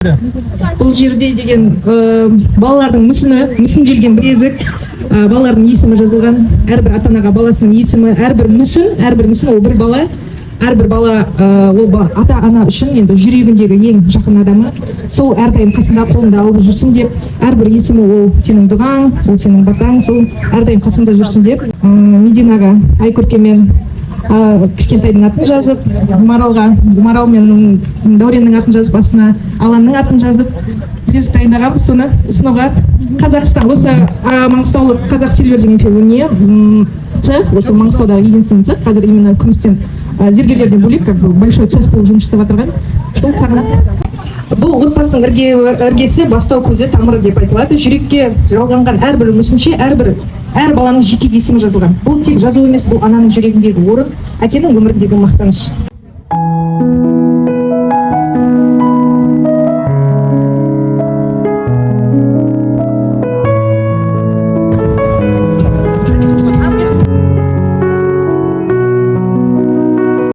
Бұл жерде деген балалардың мүсінделген білезік, балалардың есімі жазылған, әрбір ата-анаға баласының есімі, әрбір мүсін ол бір бала. Әрбір бала ол ата-ана үшін енді жүрегіндегі ең жақын адамы. Сол әрдайым қасында, қолында алып жүрсін деп, әрбір есімі ол сенің дұғаң, ол сенің батаң, сол әрдайым қасында жүрсін деп. Мединаға Айкөркемен кішкентайдың атын жазып, Марал мен Дәуреннің атын жазып, астына Аланның атын жазып, білезік дайындағанбыз. Соны ұсынуға Қазақстан, осы Маңғыстаулық Қазақ Сильвер деген фирма цех, осы Маңғыстаудағы единственный цех, қазір именно күмістен зергерлерден бөлек большой цех болып жұмыс істеп жатырған. Сол саған. Бұл отбасының іргесі, бастау көзі, тамыры деп айтылады. Жүрекке жалғанған әрбір мүсінші, әр баланың жеке есімі жазылған. Бұл тек жазу емес, бұл ананың жүрегіндегі орын, әкенің өміріндегі мақтаныш.